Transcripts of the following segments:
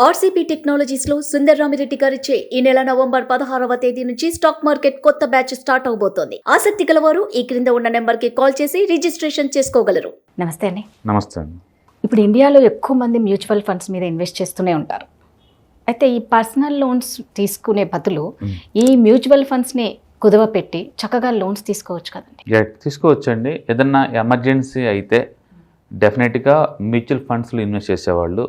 RCP technologies లో సుందర్ రామిరెడ్డి గారిచే ఈ నెల నవంబర్ 16వ తేదీ నుంచి స్టాక్ మార్కెట్ కొత్త బ్యాచ్ స్టార్ట్ అవబోతోంది. ఆసక్తి గలవారు ఈ క్రింద ఉన్న నెంబర్ కి కాల్ చేసి రిజిస్ట్రేషన్ చేసుకోగలరు. నమస్తే అండి. నమస్తే అండి. ఇప్పుడు ఇండియాలో ఎక్కువ మంది మ్యూచువల్ ఫండ్స్ మీద ఇన్వెస్ట్ చేస్తూనే ఉంటారు. అయితే ఈ పర్సనల్ లోన్స్ తీసుకునే బదులు ఈ మ్యూచువల్ ఫండ్స్ని కుదవ పెట్టి చక్కగా లోన్స్ తీసుకోవచ్చు కదండి. తీసుకోవచ్చండి. ఏదన్నా ఎమర్జెన్సీ అయితే డెఫినెట్గా మ్యూచువల్ ఫండ్స్లో ఇన్వెస్ట్ చేసేవాళ్ళు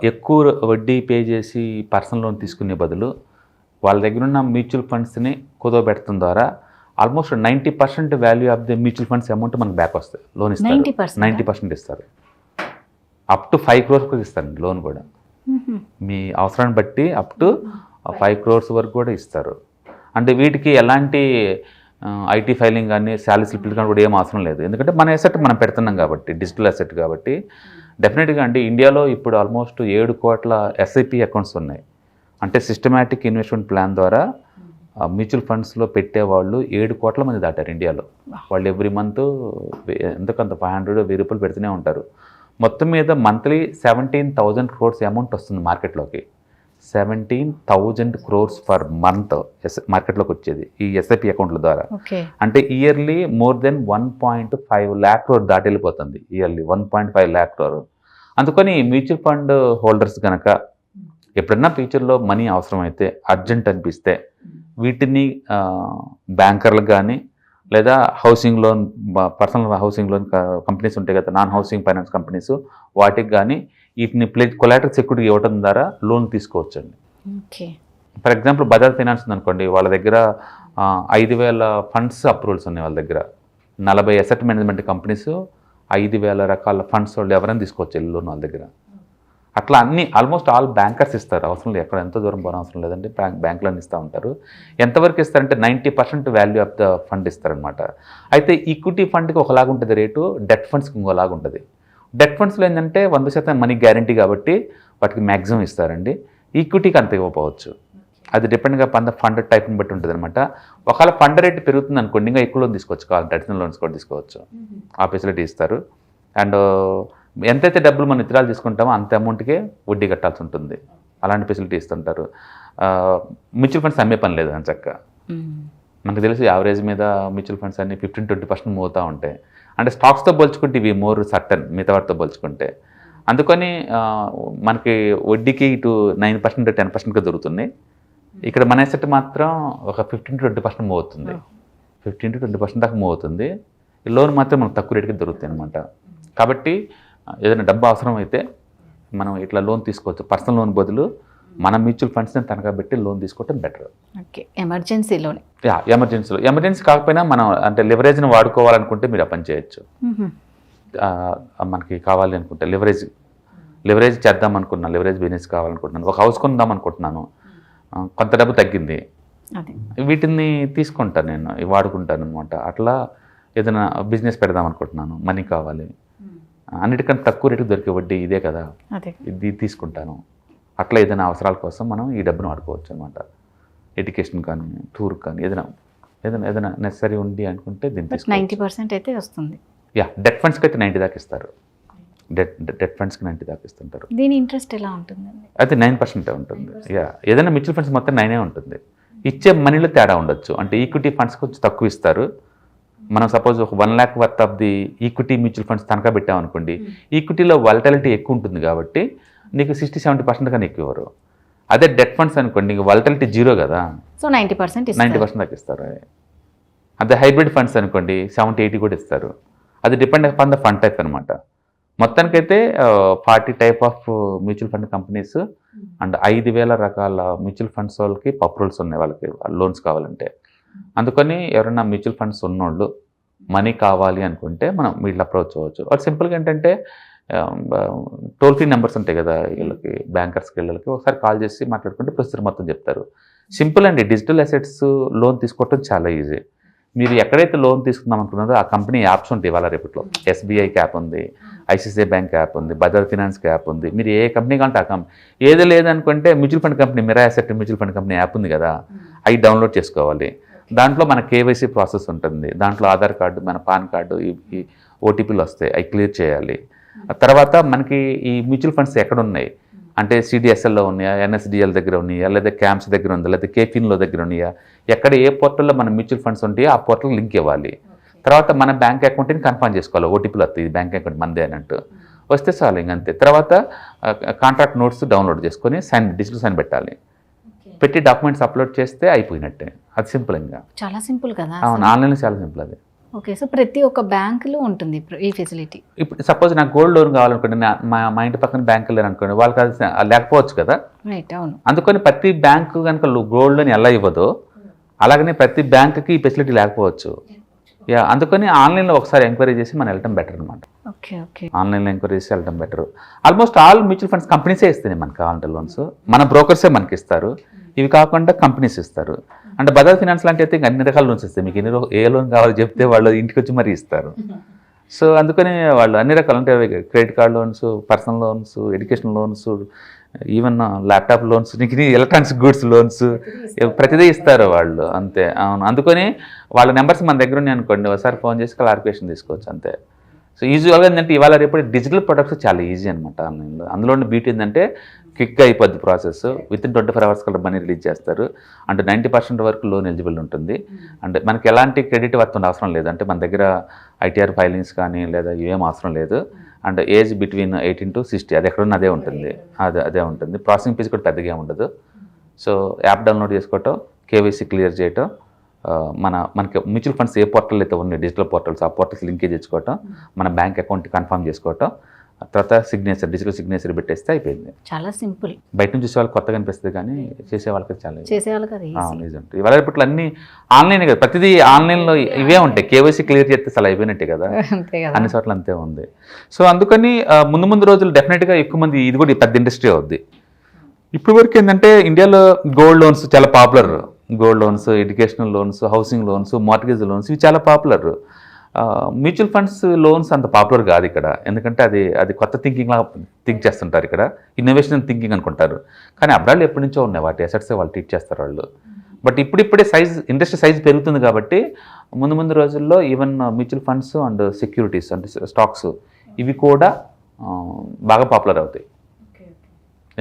ఎక్కువ వడ్డీ పే చేసి పర్సనల్ లోన్ తీసుకునే బదులు వాళ్ళ దగ్గర ఉన్న మ్యూచువల్ ఫండ్స్ని కుదవ పెట్టడం ద్వారా almost 90% value of the mutual funds amount మనకు బ్యాక్ వస్తాయి. లోన్ ఇస్తారు, 90% ఇస్తారు. అప్ టు 5 crores కూడా ఇస్తారండి లోన్ కూడా. మీ అవసరాన్ని బట్టి అప్ టు 5 crores వరకు కూడా ఇస్తారు. అంటే వీటికి ఎలాంటి ఐటీ ఫైలింగ్ కానీ శాలరీ స్లిప్లు కానీ కూడా ఏం అవసరం లేదు. ఎందుకంటే మన అసెట్ మనం పెడుతున్నాం కాబట్టి, డిజిటల్ అసెట్ కాబట్టి డెఫినెట్గా అండి. ఇండియాలో ఇప్పుడు ఆల్మోస్ట్ 7 కోట్ల ఎస్ఐపి అకౌంట్స్ ఉన్నాయి. అంటే సిస్టమాటిక్ ఇన్వెస్ట్మెంట్ ప్లాన్ ద్వారా మ్యూచువల్ ఫండ్స్లో పెట్టేవాళ్ళు 7 కోట్ల మంది దాటారు ఇండియాలో. వాళ్ళు ఎవ్రీ మంత్ ఎందుకంత 500 1000 రూపాయలు పెడుతూనే ఉంటారు. మొత్తం మీద మంత్లీ 17,000 crores అమౌంట్ వస్తుంది మార్కెట్లోకి. 17,000 crores పర్ మంత్ మార్కెట్లోకి వచ్చేది ఈ ఎస్ఐపి అకౌంట్ల ద్వారా. అంటే yearly more than 1.5 lakh crore దాటి వెళ్ళిపోతుంది. Yearly 1.5 lakh crore. అందుకని మ్యూచువల్ ఫండ్ హోల్డర్స్ కనుక ఎప్పుడన్నా ఫ్యూచర్లో మనీ అవసరమైతే అర్జెంట్ అనిపిస్తే వీటిని బ్యాంకర్లకు కానీ లేదా housing loan, personal housing loan companies ఉంటాయి కదా, నాన్ హౌసింగ్ ఫైనాన్స్ కంపెనీస్, వాటికి కానీ వీటిని కొలాటరల్ సెక్యూరిటీ ఇవ్వడం ద్వారా లోన్ తీసుకోవచ్చండి. ఫర్ ఎగ్జాంపుల్ బజాజ్ ఫైనాన్స్ ఉందనుకోండి, వాళ్ళ దగ్గర 5,000 ఫండ్స్ అప్రూవల్స్ ఉన్నాయి. వాళ్ళ దగ్గర 40 అసెట్ మేనేజ్మెంట్ కంపెనీస్, 5,000 రకాల ఫండ్స్ వాళ్ళు ఎవరైనా తీసుకోవచ్చు లోన్ వాళ్ళ దగ్గర. అట్లా అన్ని ఆల్మోస్ట్ ఆల్ బ్యాంకర్స్ ఇస్తారు. అవసరం లేదు, ఎక్కడ ఎంత దూరం పోవడం అవసరం లేదండి. బ్యాంకులను ఇస్తూ ఉంటారు. ఎంతవరకు ఇస్తారంటే 90% వాల్యూ ఆఫ్ ద ఫండ్ ఇస్తారనమాట. అయితే ఈక్విటీ ఫండ్కి ఒకలాగా ఉంటుంది రేటు, డెట్ ఫండ్స్కి ఇంకోలాగా ఉంటుంది. డెట్ ఫండ్స్లో ఏంటంటే 100% మనీ గ్యారంటీ కాబట్టి వాటికి మ్యాక్సిమం ఇస్తారండి. ఈక్విటీకి అంత ఇవ్వకపోవచ్చు. అది డిపెండ్గా ఫండ్ టైప్ని బట్టి ఉంటుంది అనమాట. ఒకవేళ ఫండ్ రేట్ పెరుగుతుంది అనుకోండి, ఇంకా ఎక్కువ లోన్ తీసుకోవచ్చు, కావాలంటే అడిషనల్ లోన్స్ కూడా తీసుకోవచ్చు. ఆ ఫెసిలిటీ ఇస్తారు. అండ్ ఎంతైతే డబ్బులు మనం ఇతరాలు తీసుకుంటామో అంత అమౌంట్కే వడ్డీ కట్టాల్సి ఉంటుంది. అలాంటి ఫెసిలిటీ ఇస్తుంటారు. మ్యూచువల్ ఫండ్స్ అమ్మే పని లేదు అని చక్క. మనకు తెలుసు యావరేజ్ మీద మ్యూచువల్ ఫండ్స్ అన్ని 15-20% మూవ్ అవుతూ ఉంటాయి. అంటే స్టాక్స్తో పోల్చుకుంటే ఇవి మోర్ సర్టన్ మిగతా వాటితో పోల్చుకుంటే. అందుకని మనకి వడ్డీకి ఇటు 9% 10%గా దొరుకుతుంది. ఇక్కడ మన అసెట్ మాత్రం ఒక 15-20% మూవ్ అవుతుంది. 15-20% దాకా మూవ్ అవుతుంది. లోన్ మాత్రం మనకు తక్కువ రేటుకి దొరుకుతాయి అనమాట. కాబట్టి ఏదైనా డబ్బు అవసరం అయితే మనం ఇట్లా లోన్ తీసుకోవచ్చు. పర్సనల్ లోన్ బదులు మన మ్యూచువల్ ఫండ్స్ని తనఖా పెట్టి లోన్ తీసుకోవటం బెటర్. ఓకే, ఎమర్జెన్సీలోనే. ఎమర్జెన్సీ కాకపోయినా మనం అంటే లివరేజ్ని వాడుకోవాలనుకుంటే మీరు ఆ పని చేయొచ్చు. మనకి కావాలి అనుకుంటే లివరేజ్ చేద్దాం అనుకుంటున్నాను, లివరేజ్ బిజినెస్ కావాలనుకుంటున్నాను, ఒక హౌస్ కొందాం అనుకుంటున్నాను, కొంత డబ్బు తగ్గింది, వీటిని తీసుకుంటాను, నేను వాడుకుంటాను అనమాట. అట్లా ఏదైనా బిజినెస్ పెడదాం అనుకుంటున్నాను, మనీ కావాలి, అన్నిటికంటే తక్కువ రేటుకి దొరికే వడ్డీ ఇదే కదా, ఇది తీసుకుంటాను. అట్లా ఏదైనా అవసరాల కోసం మనం ఈ డబ్బును వాడుకోవచ్చు అనమాట. ఎడ్యుకేషన్ కానీ, టూర్ కానీ, ఏదైనా నెసరీ ఉంది అనుకుంటే దీన్ని 90% అయితే వస్తుంది. డెట్ ఫండ్స్కి అయితే 90 దాకా ఇస్తారు. డెట్ ఫండ్స్కి 90 దాకా ఇస్తుంటారు. దీని ఇంట్రెస్ట్ ఎలా ఉంటుందండి? అయితే 9% ఉంటుంది. ఏదైనా మ్యూచువల్ ఫండ్స్ మొత్తం 9 ఉంటుంది. ఇచ్చే మనీలో తేడా ఉండొచ్చు. అంటే ఈక్విటీ ఫండ్స్ కొంచెం తక్కువ ఇస్తారు. మనం సపోజ్ ఒక 1 lakh worth of the equity mutual funds తనఖా పెట్టామనుకోండి, ఈక్విటీలో వాలటిలిటీ ఎక్కువ ఉంటుంది కాబట్టి నీకు 60-70% కన్నా ఎక్కువ ఇవ్వరు. అదే డెట్ ఫండ్స్ అనుకోండి, నీకు వాలటిలిటీ 0 కదా, సో 90% దాకా ఇస్తారు. అదే హైబ్రిడ్ ఫండ్స్ అనుకోండి 70-80 కూడా ఇస్తారు. అది depend upon the fund type అనమాట. మొత్తానికైతే 40 type of mutual fund companies and 5,000 రకాల మ్యూచువల్ ఫండ్స్ వాళ్ళకి అప్రూవల్స్ ఉన్నాయి, వాళ్ళకి లోన్స్ కావాలంటే. అందుకని ఎవరైనా మ్యూచువల్ ఫండ్స్ ఉన్నోళ్ళు మనీ కావాలి అనుకుంటే మనం వీళ్ళు అప్రోచ్ అవ్వచ్చు. వాళ్ళు సింపుల్గా ఏంటంటే టోల్ ఫ్రీ నెంబర్స్ ఉంటాయి కదా వీళ్ళకి, బ్యాంకర్స్కి వీళ్ళకి ఒకసారి కాల్ చేసి మాట్లాడుకుంటే ప్రొసీజర్ మొత్తం చెప్తారు. సింపుల్ అండి. డిజిటల్ అసెట్స్ లోన్ తీసుకోవటం చాలా ఈజీ. మీరు ఎక్కడైతే లోన్ తీసుకుందాం అనుకున్నారో ఆ కంపెనీ యాప్స్ ఉంటాయి ఇవాళ రేపట్లో. ఎస్బీఐకి యాప్ ఉంది, ఐసిఐసిఐ బ్యాంక్ యాప్ ఉంది, బజాజ్ ఫైనాన్స్కి యాప్ ఉంది. మీరు ఏ కంపెనీ కావాలంటే ఆ కంపెనీ, ఏది లేదనుకుంటే mutual fund company Mirae asset mutual fund company app ఉంది కదా, అవి డౌన్లోడ్ చేసుకోవాలి. దాంట్లో మన కేవైసీ ప్రాసెస్ ఉంటుంది. దాంట్లో ఆధార్ కార్డు, మన పాన్ కార్డు, ఈ ఓటీపీలు వస్తాయి, అవి క్లియర్ చేయాలి. తర్వాత మనకి ఈ మ్యూచువల్ ఫండ్స్ ఎక్కడ ఉన్నాయి, అంటే సిడిఎస్ఎల్లో ఉన్నాయా, ఎన్ఎస్డిఎల్ దగ్గర ఉన్నాయా, లేదా క్యాంప్స్ దగ్గర ఉందా, లేదా కేఫిన్లో దగ్గర ఉన్నాయా, ఎక్కడ ఏ పోర్టల్లో మన మ్యూచువల్ ఫండ్స్ ఉంటాయో ఆ పోర్టల్ లింక్ ఇవ్వాలి. తర్వాత మన బ్యాంక్ అకౌంట్ని కన్ఫర్మ్ చేసుకోవాలి, ఓటీపీలు వస్తాయి బ్యాంక్ అకౌంట్ మందే అన్నట్టు వస్తే చాలు ఇంకంతే. తర్వాత కాంట్రాక్ట్ నోట్స్ డౌన్లోడ్ చేసుకొని డిజిటల్ సైన్ పెట్టాలి, పెట్టి డాక్యుమెంట్స్ అప్లోడ్ చేస్తే అయిపోయినట్టే. అది సింపుల్. ఇంకా చాలా సింపుల్ కదా. అవును, ఆన్లైన్లో చాలా సింపుల్ అది. ఓకే, సో ప్రతి ఒక్క బ్యాంకులో ఉంటుంది ఈ ఫెసిలిటీ. ఇప్పుడు సపోజ్ నాకు గోల్డ్ లోన్ కావాలనుకోండి, మా ఇంటి పక్కన బ్యాంకు లేరు అనుకోండి, వాళ్ళకి అది లేకపోవచ్చు కదా. రైట్, అవును. అందుకని ప్రతి బ్యాంకు కనుక గోల్డ్ లోన్ ఎలా ఇవ్వదో అలాగనే ప్రతి బ్యాంకుకి ఈ ఫెసిలిటీ లేకపోవచ్చు. అందుకని ఆన్లైన్లో ఒకసారి ఎంక్వైరీ చేసి మనం వెళ్ళటం బెటర్ అనమాట. ఓకే ఓకే, ఆన్లైన్లో ఎంక్వైరీ చేసి వెళ్ళటం better. Almost all mutual funds కంపెనీసే ఇస్తాయి మనకు కావాలంటే లోన్స్. మన బ్రోకర్సే మనకి ఇస్తారు, ఇవి కాకుండా కంపెనీస్ ఇస్తారు. అంటే బజాజ్ ఫినాన్స్ లాంటి అయితే అన్ని రకాల లోన్స్ ఇస్తాయి. మీకు ఏ లోన్ కావాలో చెప్తే వాళ్ళు ఇంటికి వచ్చి మరీ ఇస్తారు. సో అందుకని వాళ్ళు అన్ని రకాలు అంటే credit card loans, personal loans, education loans, even laptop loans, నీకు ఎలక్ట్రానిక్స్ గూడ్స్ లోన్స్ ప్రతిదీ ఇస్తారు వాళ్ళు. అంతే. అవును, అందుకని వాళ్ళ నెంబర్స్ మన దగ్గర ఉన్నాయి అనుకోండి, ఒకసారి ఫోన్ చేసి క్లారిఫికేషన్ తీసుకోవచ్చు అంతే. సో యూజువల్గా ఏంటంటే ఇవాళ రేపు డిజిటల్ ప్రొడక్ట్స్ చాలా ఈజీ అనమాట ఆన్లైన్లో. అందులో బ్యూటీ ఏంటంటే క్విక్గా అయిపోద్ది ప్రాసెస్. విత్ ఇన్ 24 hours కల్లా మనీ రిలీజ్ చేస్తారు. అంటే 90% వరకు లోన్ ఎలిజిబుల్ ఉంటుంది. అంటే మనకి ఎలాంటి క్రెడిట్ వర్త్ అవసరం లేదు. అంటే మన దగ్గర ఐటీఆర్ ఫైలింగ్స్ కానీ లేదా ఏం అవసరం లేదు. అంటే ఏజ్ బిట్వీన్ 18 to 60 అది ఎక్కడున్నా అదే ఉంటుంది. అదే ఉంటుంది. ప్రాసెసింగ్ ఫీజు కూడా పెద్దగా ఉండదు. సో యాప్ డౌన్లోడ్ చేసుకోవటం, కేవైసీ క్లియర్ చేయటం, మనకి మ్యూచువల్ ఫండ్స్ ఏ పోర్టల్ అయితే ఉన్నాయి డిజిటల్ పోర్టల్స్, ఆ పోర్టల్స్ లింకేజ్ తెచ్చుకోవటం, మన బ్యాంక్ అకౌంట్ కన్ఫర్మ్ చేసుకోవటం, తర్వాత సిగ్నేచర్ డిజిటల్ సిగ్నేచర్ పెట్టేస్తే అయిపోయింది. చాలా సింపుల్. బయట నుంచి చూసే వాళ్ళకి కొత్తగా అనిపిస్తుంది కానీ చేసే వాళ్ళకి చాలా చేసేవాళ్ళకి ఇవాళ ఇప్పట్లో అన్ని ఆన్లైన్ కదా, ప్రతిదీ ఆన్లైన్లో ఇవే ఉంటాయి. కేవైసీ క్లియర్ చేస్తే చాలా అయిపోయినట్టే కదా, అన్ని చోట్ల అంతే ఉంది. సో అందుకని ముందు రోజులు డెఫినెట్గా ఎక్కువ మంది ఇది కూడా పెద్ద ఇండస్ట్రీ అవుద్ది. ఇప్పటి వరకు ఏంటంటే ఇండియాలో గోల్డ్ లోన్స్ చాలా popular. Gold loans, educational loans, housing loans, mortgage loans ఇవి చాలా పాపులర్. మ్యూచువల్ ఫండ్స్ లోన్స్ అంత పాపులర్ కాదు ఇక్కడ. ఎందుకంటే అది కొత్త థింకింగ్ లాగా థింక్ చేస్తుంటారు. ఇక్కడ ఇన్నోవేషన్ థింకింగ్ అనుకుంటారు. కానీ అబ్రాడ్లో ఎప్పటి నుంచో ఉన్నాయి వాటి అసెట్స్ వాళ్ళు ట్రీట్ చేస్తారు వాళ్ళు. బట్ ఇప్పుడిప్పుడే ఇండస్ట్రీ సైజ్ పెరుగుతుంది కాబట్టి ముందు రోజుల్లో even mutual funds and securities అంటే స్టాక్స్ ఇవి కూడా బాగా పాపులర్ అవుతాయి.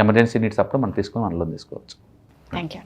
ఎమర్జెన్సీ నీడ్స్ అప్పుడు మనం తీసుకొని లోన్ తీసుకోవచ్చు. Thank you.